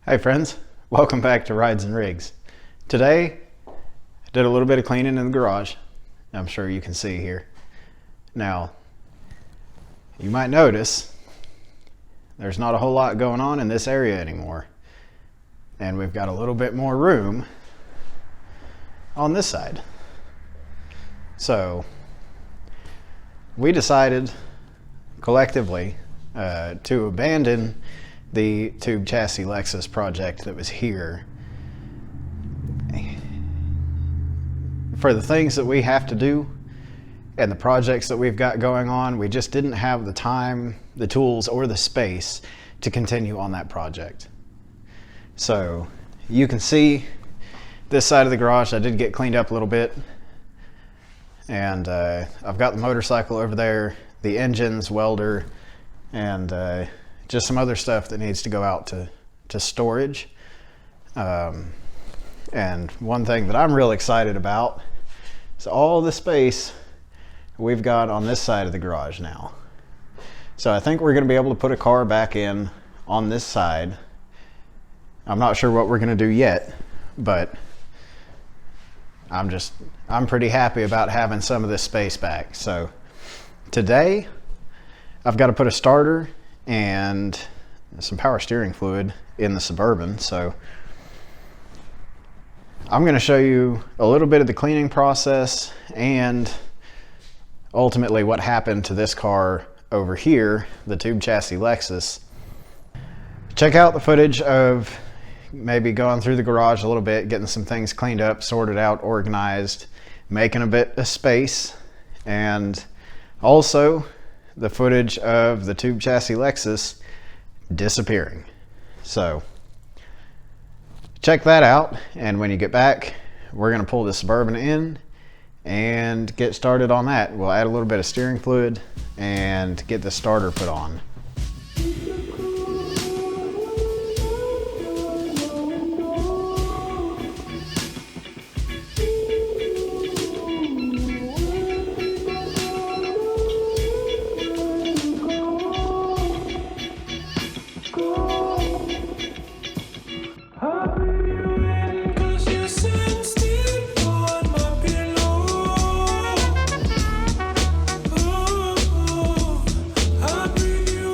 Hey friends, welcome back to Rides and Rigs. Today, I did a little bit of cleaning in the garage. I'm sure you can see here. Now, you might notice there's not a whole lot going on in this area anymore. And we've got a little bit more room on this side. So, we decided collectively to abandon the tube chassis Lexus project that was here. For the things that we have to do and the projects that we've got going on, we just didn't have the time, the tools, or the space to continue on that project. So you can see this side of the garage, I did get cleaned up a little bit. And I've got the motorcycle over there, the engines, welder, and just some other stuff that needs to go out to storage. And one thing that I'm real excited about is all the space we've got on this side of the garage now. So I think we're going to be able to put a car back in on this side. I'm not sure what we're going to do yet, but I'm pretty happy about having some of this space back. So today I've got to put a starter and some power steering fluid in the Suburban. So I'm going to show you a little bit of the cleaning process and ultimately what happened to this car over here, the tube chassis Lexus. Check out the footage of maybe going through the garage a little bit, getting some things cleaned up, sorted out, organized, making a bit of space, and also the footage of the tube chassis Lexus disappearing. So check that out, and when you get back, we're going to pull the Suburban in and get started on that. We'll add a little bit of steering fluid and get the starter put on. I breathe you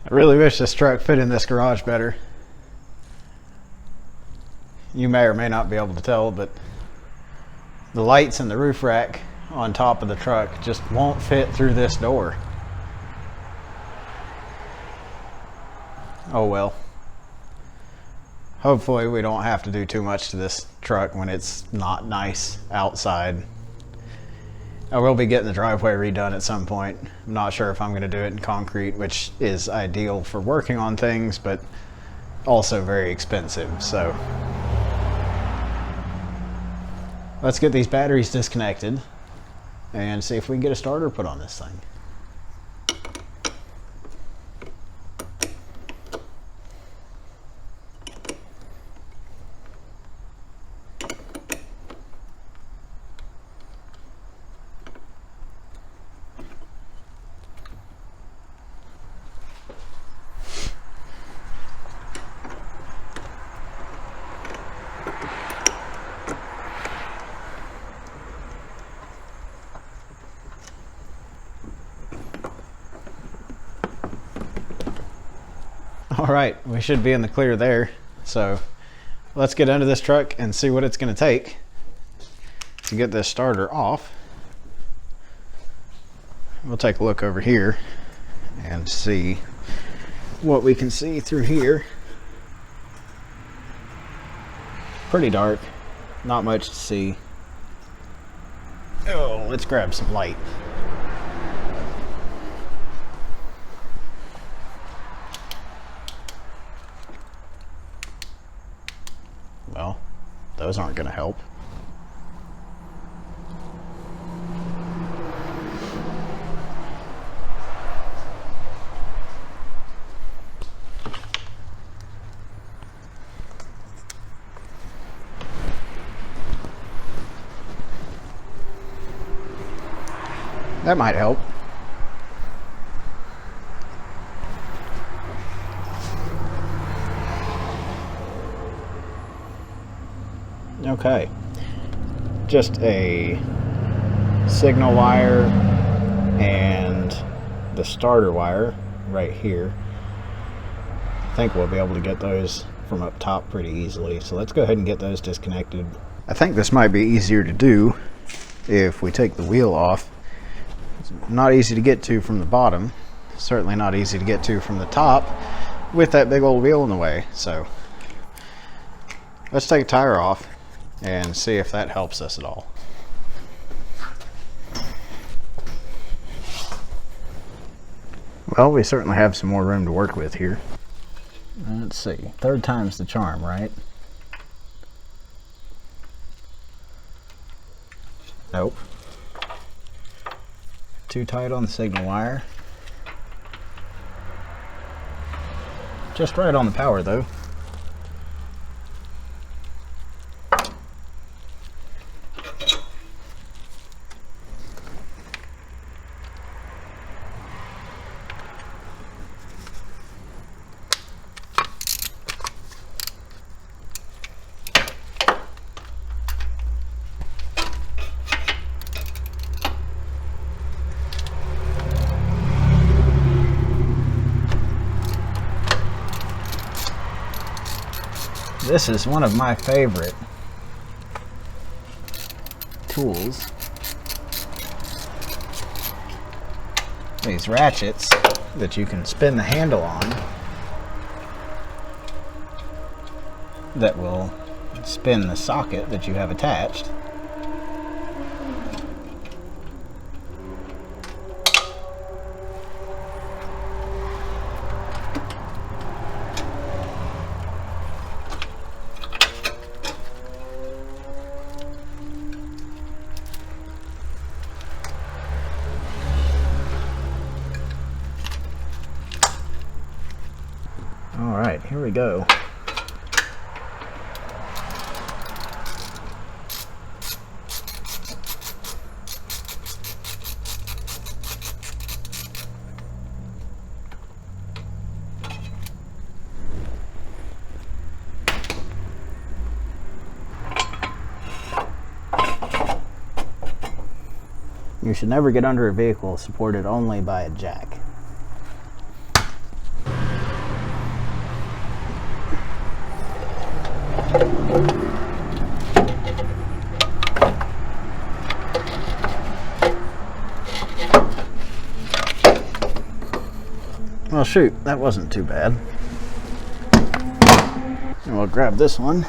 I really wish this truck fit in this garage better. You may or may not be able to tell, but the lights and the roof rack on top of the truck just won't fit through this door. Oh well. Hopefully we don't have to do too much to this truck when it's not nice outside. I will be getting the driveway redone at some point. I'm not sure if I'm going to do it in concrete, which is ideal for working on things, but also very expensive. So let's get these batteries disconnected and see if we can get a starter put on this thing. All right, we should be in the clear there. So let's get under this truck and see what it's going to take to get this starter off. We'll take a look over here and see what we can see through here. Pretty dark, not much to see. Oh, let's grab some light. Well, those aren't going to help. That might help. Okay, just a signal wire and the starter wire right here. I think we'll be able to get those from up top pretty easily. So let's go ahead and get those disconnected. I think this might be easier to do if we take the wheel off. It's not easy to get to from the bottom. Certainly not easy to get to from the top with that big old wheel in the way. So let's take a tire off and see if that helps us at all. Well, we certainly have some more room to work with here. Let's see, third time's the charm, right? Nope. Too tight on the signal wire. Just right on the power though. This is one of my favorite tools. These ratchets that you can spin the handle on that will spin the socket that you have attached. All right, here we go. You should never get under a vehicle supported only by a jack. Well, shoot, that wasn't too bad. And we'll grab this one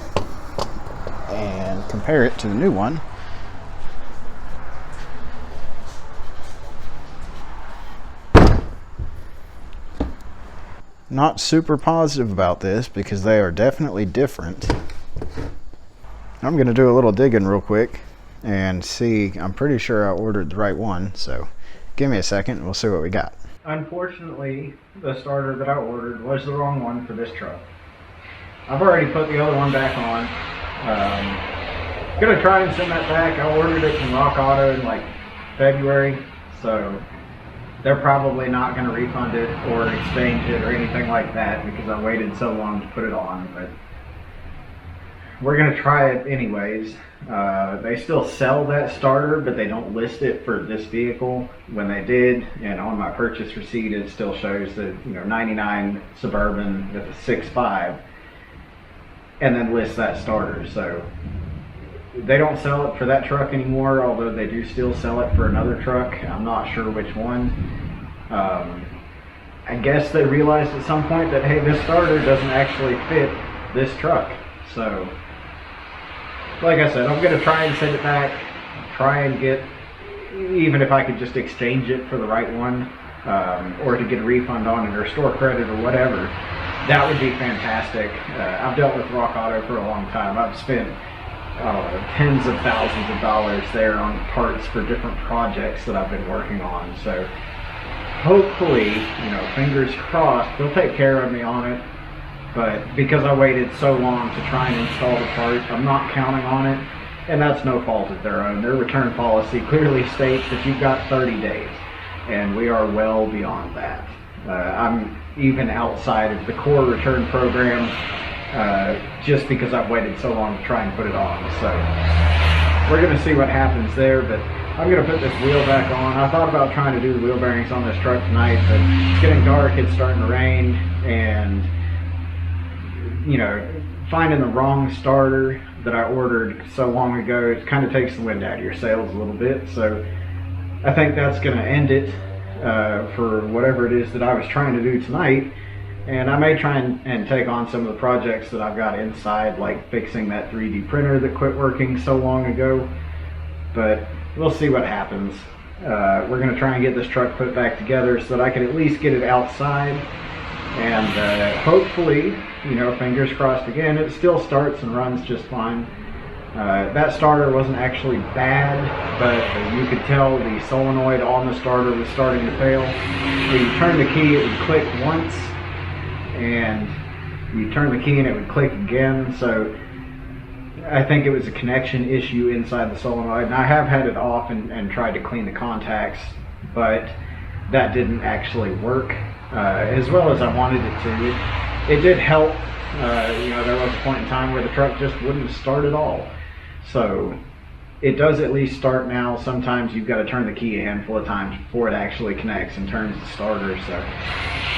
and compare it to the new one. Not super positive about this because they are definitely different. I'm going to do a little digging real quick and see. I'm pretty sure I ordered the right one, so give me a second and we'll see what we got. Unfortunately, the starter that I ordered was the wrong one for this truck. I've already put the other one back on. Gonna try and send that back. I ordered it from RockAuto in like February, so they're probably not going to refund it or exchange it or anything like that because I waited so long to put it on. But we're going to try it anyways. They still sell that starter, but they don't list it for this vehicle. When they did, and on my purchase receipt, it still shows that, you know, 99 Suburban with a 6.5, and then lists that starter. So they don't sell it for that truck anymore, although they do still sell it for another truck. I'm not sure which one. I guess they realized at some point that, hey, this starter doesn't actually fit this truck. So, like I said, I'm going to try and send it back, try and get, even if I could just exchange it for the right one, or to get a refund on it or store credit or whatever. That would be fantastic. I've dealt with RockAuto for a long time. I've spent tens of thousands of dollars there on parts for different projects that I've been working on. So hopefully, you know, fingers crossed, they'll take care of me on it. But because I waited so long to try and install the part, I'm not counting on it. And that's no fault of their own. Their return policy clearly states that you've got 30 days. And we are well beyond that. I'm even outside of the core return program, just because I've waited so long to try and put it on. So we're going to see what happens there, but I'm going to put this wheel back on. I thought about trying to do the wheel bearings on this truck tonight, but it's getting dark, it's starting to rain, and, you know, finding the wrong starter that I ordered so long ago, it kind of takes the wind out of your sails a little bit. So I think that's going to end it for whatever it is that I was trying to do tonight. And I may try and take on some of the projects that I've got inside, like fixing that 3D printer that quit working so long ago. But we'll see what happens. We're going to try and get this truck put back together so that I can at least get it outside. And hopefully, you know, fingers crossed again, it still starts and runs just fine. That starter wasn't actually bad, but you could tell the solenoid on the starter was starting to fail. When you turn the key, it would click once, and you turn the key and it would click again. So I think it was a connection issue inside the solenoid. And I have had it off and tried to clean the contacts, but that didn't actually work as well as I wanted it to. It did help. You know, there was a point in time where the truck just wouldn't start at all. So it does at least start now. Sometimes you've got to turn the key a handful of times before it actually connects and turns the starter. So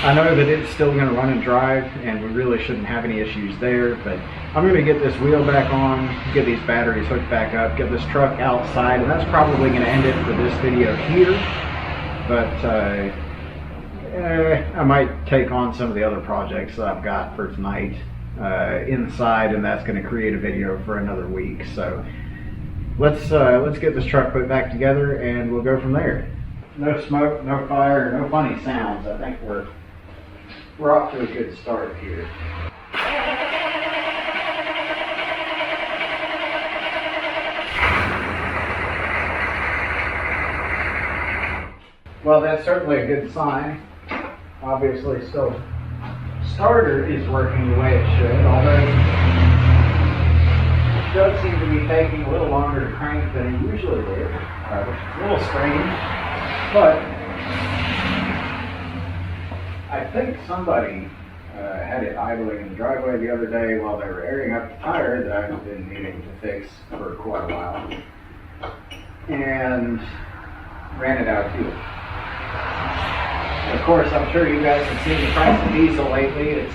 I know that it's still going to run and drive, and we really shouldn't have any issues there. But I'm going to get this wheel back on, get these batteries hooked back up, get this truck outside, and that's probably going to end it for this video here. But I might take on some of the other projects that I've got for tonight inside, and that's going to create a video for another week. So let's get this truck put back together, and we'll go from there. No smoke, no fire, no funny sounds. I think we're off to a good start here. Well, that's certainly a good sign. Obviously, still, starter is working the way it should, although it does seem to be taking a little longer to crank than it usually would, which is a little strange. But I think somebody had it idling in the driveway the other day while they were airing up the tire that I've been needing to fix for quite a while, and ran it out of fuel. Of course, I'm sure you guys have seen the price of diesel lately. It's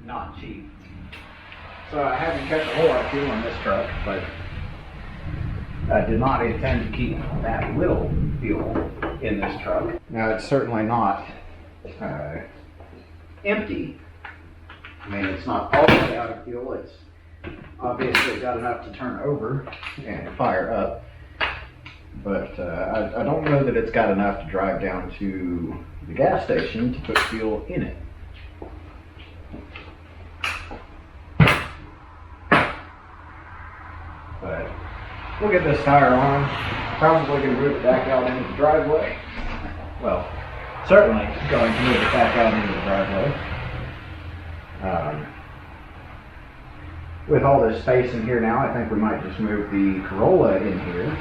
not cheap. So I haven't kept a whole lot of fuel in this truck, but I did not intend to keep that little fuel in this truck. Now, it's certainly not empty. I mean, it's not all the way out of fuel. It's obviously got enough to turn over and fire up. But I don't know that it's got enough to drive down to the gas station to put fuel in it. But we'll get this tire on. Probably going to move it back out into the driveway. Well, certainly going to move it back out into the driveway. With all this space in here now, I think we might just move the Corolla in here.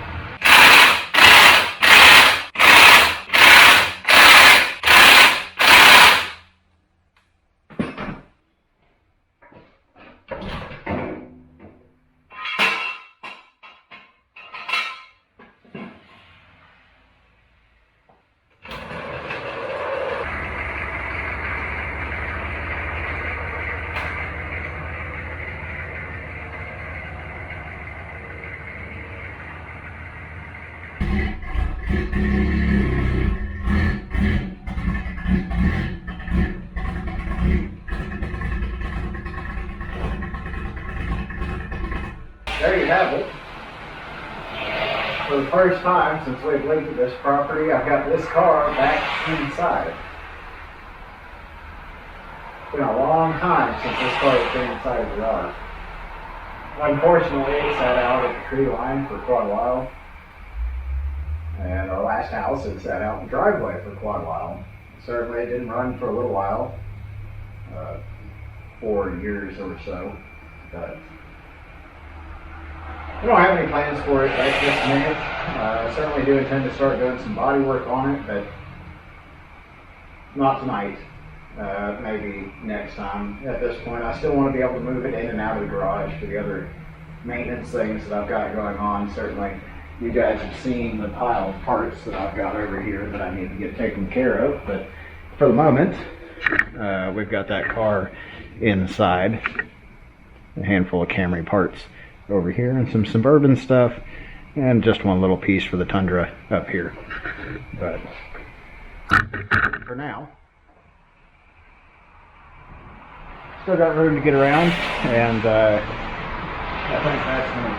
There you have it. For the first time since we've lived at this property, I've got this car back inside. It's been a long time since this car has been inside the garage. Unfortunately, it sat out at the tree line for quite a while. And our last house, it sat out in the driveway for quite a while. Certainly it didn't run for a little while, 4 years or so. But I don't have any plans for it right this minute. I certainly do intend to start doing some body work on it, but not tonight. Maybe next time. At this point, I still want to be able to move it in and out of the garage for the other maintenance things that I've got going on. Certainly, you guys have seen the pile of parts that I've got over here that I need to get taken care of. But for the moment, we've got that car inside. A handful of Camry parts over here and some Suburban stuff, and just one little piece for the Tundra up here. But for now, still got room to get around, and I think that's going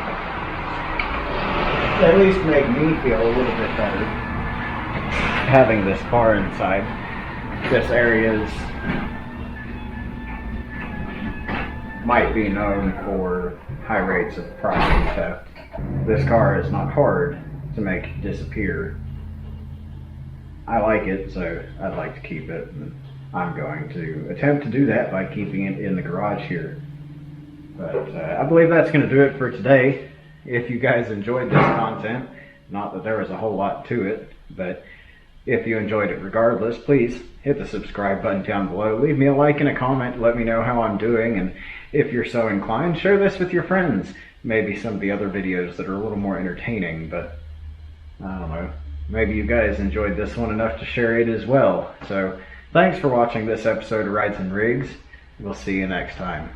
to at least make me feel a little bit better having this car inside. This area might be known for high rates of property theft. This car is not hard to make disappear. I like it, so I'd like to keep it. And I'm going to attempt to do that by keeping it in the garage here. But I believe that's going to do it for today. If you guys enjoyed this content, not that there was a whole lot to it, but if you enjoyed it regardless, please hit the subscribe button down below. Leave me a like and a comment. Let me know how I'm doing. And if you're so inclined, share this with your friends. Maybe some of the other videos that are a little more entertaining, but I don't know. Maybe you guys enjoyed this one enough to share it as well. So thanks for watching this episode of Rides and Rigs. We'll see you next time.